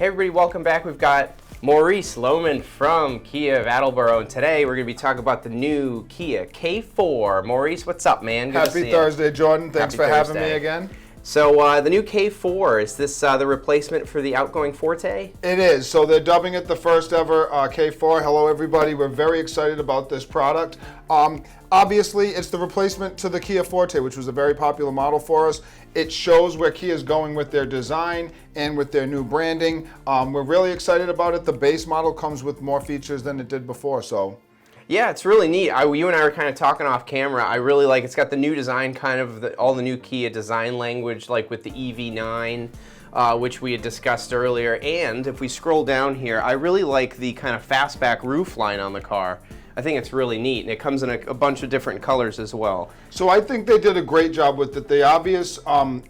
Hey everybody, welcome back. We've got Maurice Lowman from Kia of Attleboro, and today we're going to be talking about the new Kia K4. Maurice, what's up, man? Good Happy Thursday, Jordan. Thanks for having me again. So the new K4, is this the replacement for the outgoing Forte? It is. So they're dubbing it the first ever K4. Hello everybody, we're very excited about this product. Obviously, it's the replacement to the Kia Forte, which was a very popular model for us. It shows where Kia is going with their design and with their new branding. We're really excited about it. The base model comes with more features than it did before, so. Yeah, it's really neat. You and I were kind of talking off camera. I really like it's got the new design, kind of all the new Kia design language, like with the EV9, which we had discussed earlier. And if we scroll down here, I really like the kind of fastback roof line on the car. I think it's really neat, and it comes in a bunch of different colors as well. So I think they did a great job with it. The obvious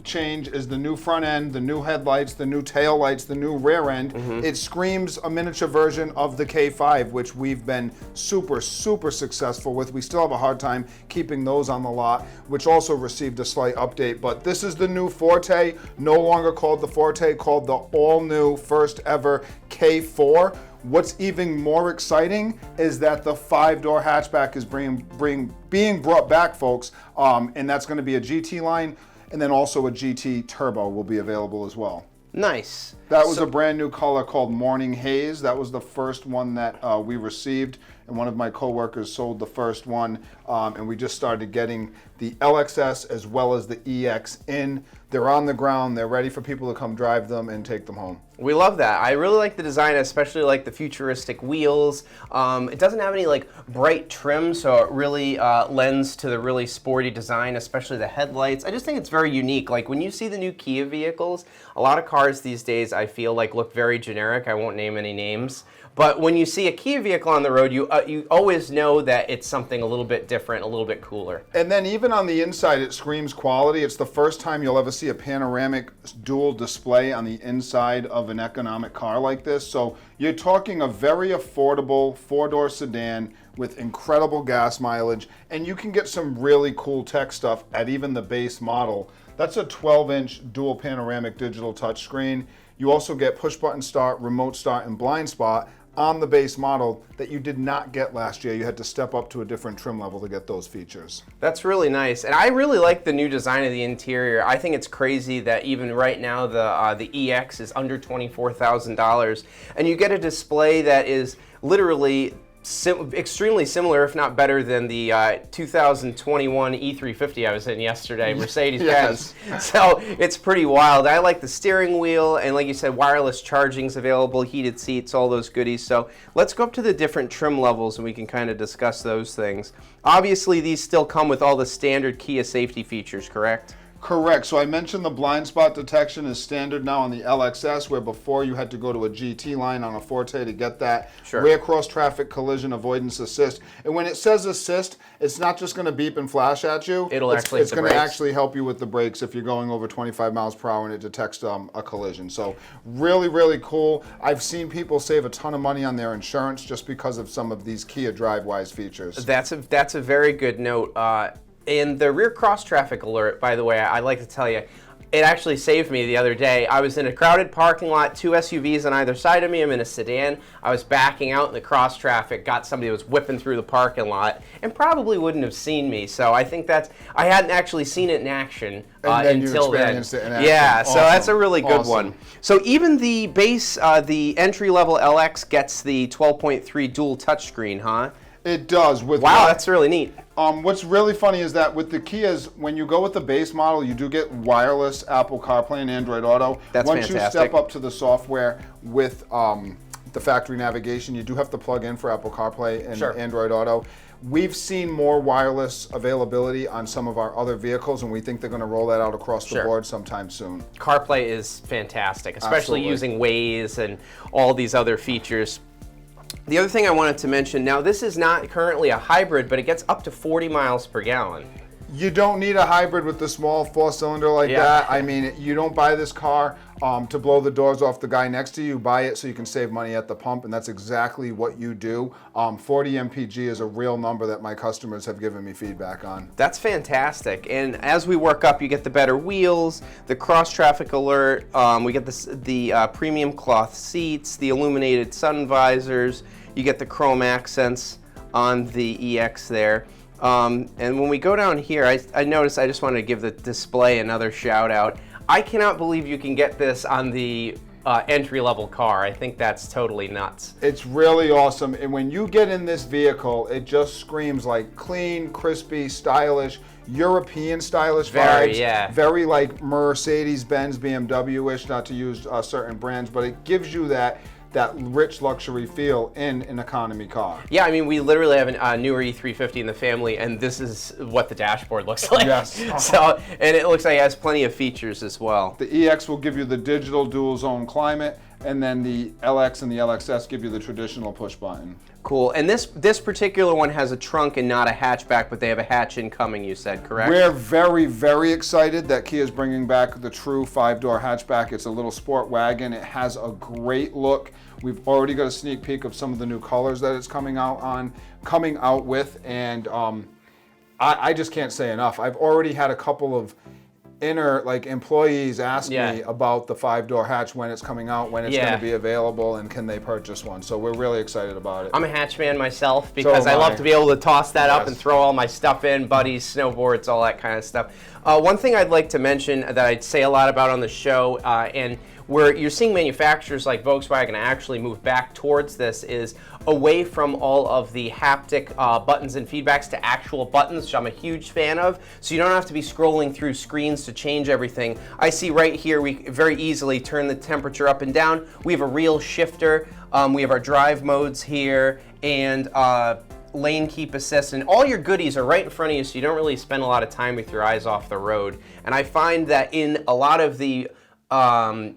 change is the new front end, the new headlights, the new tail lights, the new rear end. It screams a miniature version of the K5, which we've been super successful with. We still have a hard time keeping those on the lot, which also received a slight update. But this is the new Forte, no longer called the Forte, called the all-new first ever K4. What's even more exciting is that the 5-door hatchback is being brought back, folks, and that's going to be a GT line, and then also a GT Turbo will be available as well. Nice. That was a brand new color called Morning Haze. That was the first one that we received, and one of my coworkers sold the first one, and we just started getting the LXS as well as the EX in. They're on the ground, they're ready for people to come drive them and take them home. We love that. I really like the design, especially like the futuristic wheels. It doesn't have any like bright trim, so it really lends to the really sporty design, especially the headlights. I just think it's very unique. Like when you see the new Kia vehicles, a lot of cars these days I feel like look very generic. I won't name any names. But when you see a Kia vehicle on the road, you always know that it's something a little bit different, a little bit cooler. And then even on the inside, it screams quality. It's the first time you'll ever see a panoramic dual display on the inside of an economic car like this. So you're talking a very affordable 4-door sedan with incredible gas mileage, and you can get some really cool tech stuff at even the base model. That's a 12-inch dual panoramic digital touchscreen. You also get push-button start, remote start, and blind spot on the base model that you did not get last year. You had to step up to a different trim level to get those features. That's really nice, and I really like the new design of the interior. I think it's crazy that even right now the EX is under $24,000, and you get a display that is literally extremely similar, if not better, than the 2021 E350 I was in yesterday, Mercedes-Benz. Yes. So it's pretty wild. I like the steering wheel, and like you said, wireless charging's available, heated seats, all those goodies. So let's go up to the different trim levels and we can kind of discuss those things. Obviously, these still come with all the standard Kia safety features, correct? Correct. So I mentioned the blind spot detection is standard now on the LXS, where before you had to go to a GT line on a Forte to get that. Sure. Rear cross traffic collision avoidance assist. And when it says assist, it's not just going to beep and flash at you. It's going to actually help you with the brakes if you're going over 25 miles per hour and it detects a collision. So really cool. I've seen people save a ton of money on their insurance just because of some of these Kia DriveWise features. That's a very good note. In the rear cross traffic alert, by the way, I'd like to tell you, it actually saved me the other day. I was in a crowded parking lot, 2 SUVs on either side of me. I'm in a sedan. I was backing out in the cross traffic, got somebody that was whipping through the parking lot and probably wouldn't have seen me. So I think I hadn't actually seen it in action until then. Yeah, awesome. So that's a really good one. So even the base, the entry-level LX gets the 12.3 dual touchscreen, huh? It does. Wow, that's really neat. What's really funny is that with the Kias, when you go with the base model, you do get wireless Apple CarPlay and Android Auto. That's Once fantastic. you step up to the software with the factory navigation, you do have to plug in for Apple CarPlay and Android Auto. We've seen more wireless availability on some of our other vehicles, and we think they're going to roll that out across the board sometime soon. CarPlay is fantastic, especially using Waze and all these other features. The other thing I wanted to mention, now this is not currently a hybrid, but it gets up to 40 miles per gallon. You don't need a hybrid with the small 4-cylinder like that. I mean, you don't buy this car to blow the doors off the guy next to you, buy it so you can save money at the pump, and that's exactly what you do. 40 mpg is a real number that my customers have given me feedback on. That's fantastic. And as we work up, you get the better wheels, the cross-traffic alert, we get the premium cloth seats, the illuminated sun visors, you get the chrome accents on the EX there. And when we go down here, I noticed, I just wanted to give the display another shout out. I cannot believe you can get this on the entry-level car. I think that's totally nuts. It's really awesome, and when you get in this vehicle, it just screams like clean, crispy, stylish, European stylish vibes. Yeah. Very like Mercedes-Benz, BMW-ish, not to use certain brands, but it gives you that rich luxury feel in an economy car. Yeah, I mean, we literally have a newer E350 in the family, and this is what the dashboard looks like. Yes. So, and it looks like it has plenty of features as well. The EX will give you the digital dual zone climate, and then the LX and the LXS give you the traditional push button. Cool. And this particular one has a trunk and not a hatchback, but they have a hatch incoming, you said, correct? We're very, very excited that Kia is bringing back the true 5-door hatchback. It's a little sport wagon. It has a great look. We've already got a sneak peek of some of the new colors that it's coming out with, and I just can't say enough. I've already had a couple of employees ask me about the 5-door hatch, when it's coming out, when it's going to be available, and can they purchase one. So we're really excited about it. I'm a hatch man myself because I love to be able to toss that up and throw all my stuff in, buddies, snowboards, all that kind of stuff. One thing I'd like to mention that I'd say a lot about on the show, and where you're seeing manufacturers like Volkswagen actually move back towards this, is away from all of the haptic buttons and feedbacks to actual buttons, which I'm a huge fan of, so you don't have to be scrolling through screens to change everything. I see right here we very easily turn the temperature up and down. We have a real shifter, we have our drive modes here, and lane keep assist, and all your goodies are right in front of you, so you don't really spend a lot of time with your eyes off the road. And I find that in a lot of the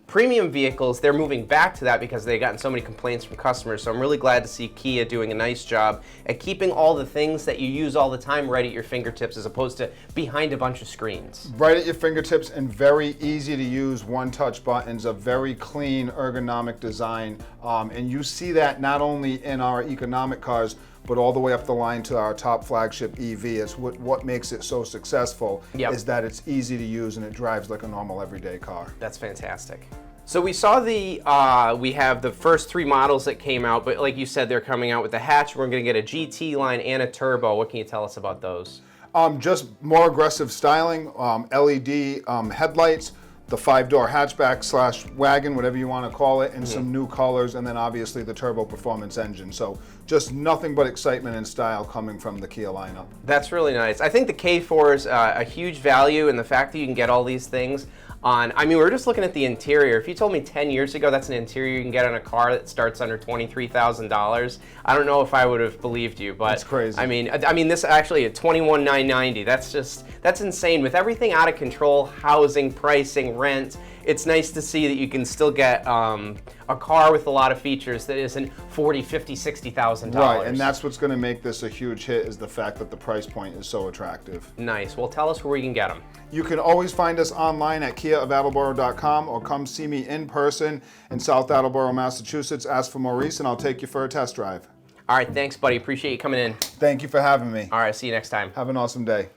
premium vehicles, they're moving back to that because they've gotten so many complaints from customers. So I'm really glad to see Kia doing a nice job at keeping all the things that you use all the time right at your fingertips, as opposed to behind a bunch of screens. Right at your fingertips, and very easy to use one-touch buttons, a very clean ergonomic design. And you see that not only in our economic cars, but all the way up the line to our top flagship EV. It's what makes it so successful, is that it's easy to use and it drives like a normal everyday car. That's fantastic. So we saw we have the first 3 models that came out, but like you said, they're coming out with the hatch. We're going to get a GT line and a turbo. What can you tell us about those? Just more aggressive styling, LED headlights, the 5-door hatchback / wagon, whatever you want to call it, and some new colors, and then obviously the turbo performance engine. So just nothing but excitement and style coming from the Kia lineup. That's really nice. I think the K4 is a huge value, and the fact that you can get all these things on, I mean, we're just looking at the interior. If you told me 10 years ago that's an interior you can get on a car that starts under $23,000, I don't know if I would have believed you, but it's crazy. I mean, this actually at $21,990. That's insane. With everything out of control, housing, pricing, rent, it's nice to see that you can still get a car with a lot of features that isn't $40,000, $50,000, $60,000. Right, and that's what's going to make this a huge hit, is the fact that the price point is so attractive. Nice. Well, tell us where we can get them. You can always find us online at kiaofattleboro.com, or come see me in person in South Attleboro, Massachusetts. Ask for Maurice and I'll take you for a test drive. All right, thanks, buddy. Appreciate you coming in. Thank you for having me. All right, see you next time. Have an awesome day.